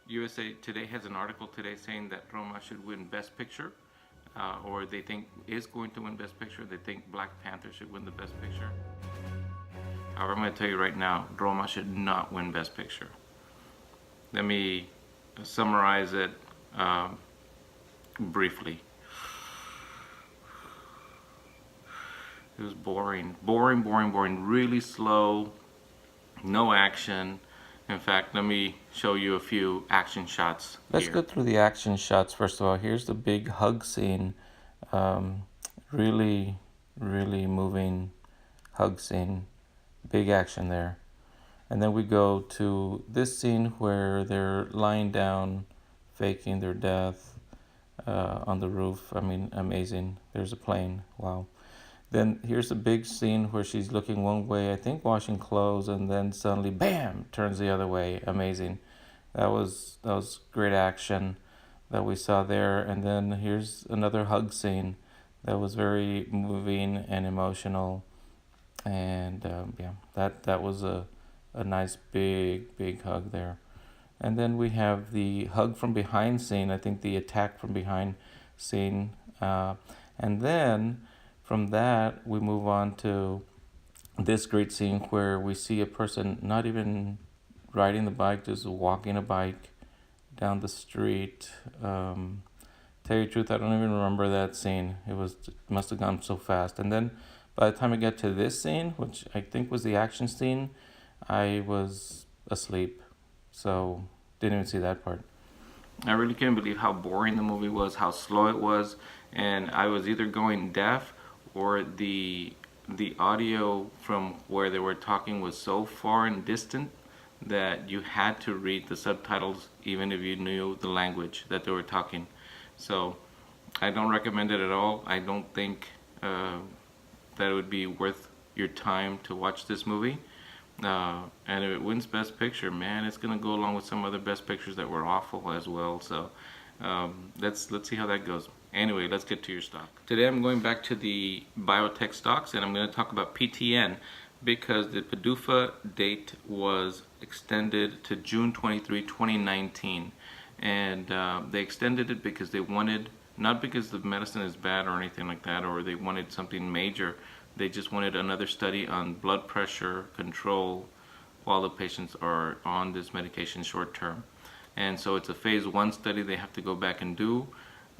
USA Today has an article today saying that Roma should win Best Picture, or they think is going to win Best Picture. They think Black Panther should win the Best Picture. However, I'm going to tell you right now, Roma should not win Best Picture. Let me summarize it briefly. It was boring, boring, boring, boring, really slow, no action. In fact, let me show you a few action shots here. Let's go through the action shots first of all. Here's the big hug scene. Really, really moving hug scene. Big action there. And then we go to this scene where they're lying down, faking their death on the roof. I mean, amazing. There's a plane. Wow. Then here's a big scene where she's looking one way, I think washing clothes, and then suddenly, bam, turns the other way. Amazing. That was great action that we saw there. And then here's another hug scene that was very moving and emotional. And yeah, that was a nice big hug there. And then we have the hug from behind scene, I think the attack from behind scene. And then from that, we move on to this great scene where we see a person not even riding the bike, just walking a bike down the street. Tell you the truth, I don't even remember that scene. It must have gone so fast. And then by the time I get to this scene, which I think was the action scene, I was asleep. So didn't even see that part. I really can't believe how boring the movie was, how slow it was, and I was either going deaf or the audio from where they were talking was so far and distant that you had to read the subtitles even if you knew the language that they were talking. So I don't recommend it at all. I don't think that it would be worth your time to watch this movie. And if it wins Best Picture, man, it's gonna go along with some other Best Pictures that were awful as well. So let's see how that goes. Anyway, let's get to your stock. Today I'm going back to the biotech stocks, and I'm going to talk about PTN because the PDUFA date was extended to June 23, 2019. And they extended it because they wanted, not because the medicine is bad or anything like that, or they wanted something major. They just wanted another study on blood pressure control while the patients are on this medication short term. And so it's a phase 1 study they have to go back and do.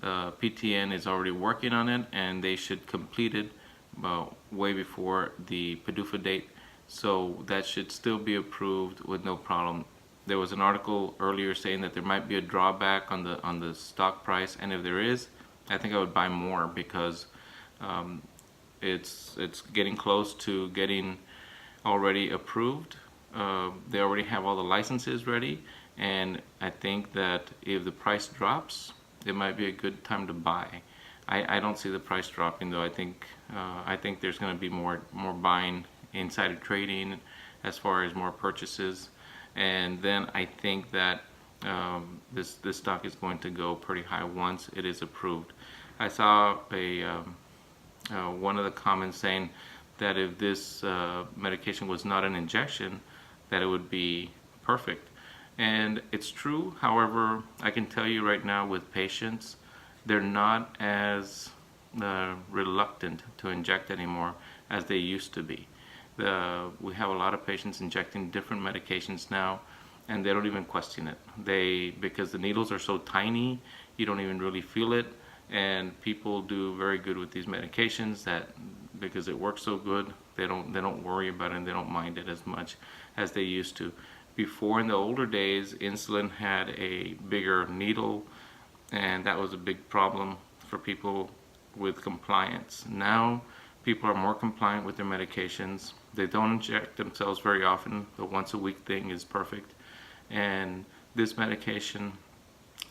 PTN is already working on it, and they should complete it way before the PDUFA date. So that should still be approved with no problem. There was an article earlier saying that there might be a drawback on the stock price, and if there is, I think I would buy more because it's getting close to getting already approved. They already have all the licenses ready, and I think that if the price drops, it might be a good time to buy. I don't see the price dropping though. I think there's going to be more buying, insider trading, as far as more purchases, and then I think that this stock is going to go pretty high once it is approved. I saw one of the comments saying that if this medication was not an injection, that it would be perfect. And it's true. However, I can tell you right now with patients, they're not as reluctant to inject anymore as they used to be. We have a lot of patients injecting different medications now, and they don't even question it. Because the needles are so tiny, you don't even really feel it. And people do very good with these medications that because it works so good, they don't worry about it and they don't mind it as much as they used to. Before, in the older days, insulin had a bigger needle, and that was a big problem for people with compliance. Now, people are more compliant with their medications. They don't inject themselves very often. The once a week thing is perfect. And this medication,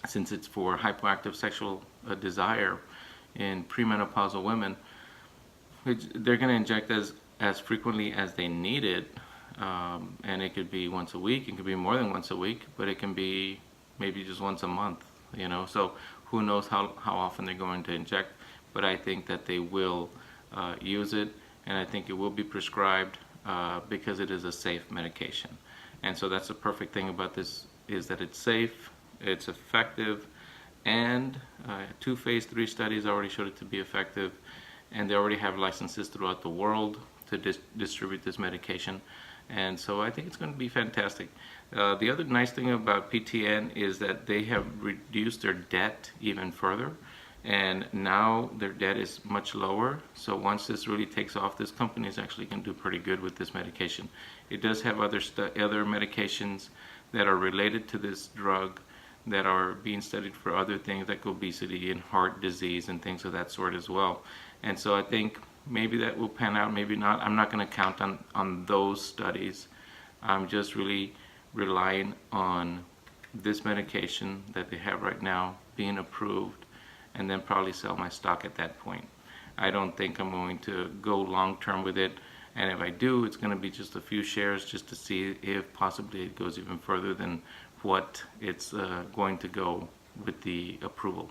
since it's for hypoactive sexual desire in premenopausal women, they're going to inject as frequently as they need it. And it could be once a week, it could be more than once a week, but it can be maybe just once a month, so who knows how often they're going to inject. But I think that they will use it, and I think it will be prescribed because it is a safe medication. And so that's the perfect thing about this, is that it's safe, It's effective, and 2 phase 3 studies already showed it to be effective, and they already have licenses throughout the world to distribute this medication. And so I think it's going to be fantastic. The other nice thing about PTN is that they have reduced their debt even further, and now their debt is much lower. So once this really takes off, this company is actually going to do pretty good with this medication. It does have other medications that are related to this drug that are being studied for other things like obesity and heart disease and things of that sort as well. And so I think maybe that will pan out, maybe not. I'm not going to count on those studies. I'm just really relying on this medication that they have right now being approved, and then probably sell my stock at that point. I don't think I'm going to go long term with it, and if I do, it's going to be just a few shares just to see if possibly it goes even further than what it's going to go with the approval.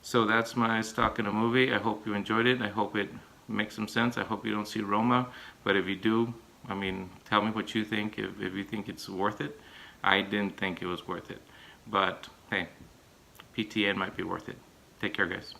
So that's my stock in a movie. I hope you enjoyed it. I hope it makes some sense. I hope you don't see Roma, but if you do, I mean, tell me what you think, if you think it's worth it. I didn't think it was worth it, but hey, PTN might be worth it. Take care, guys.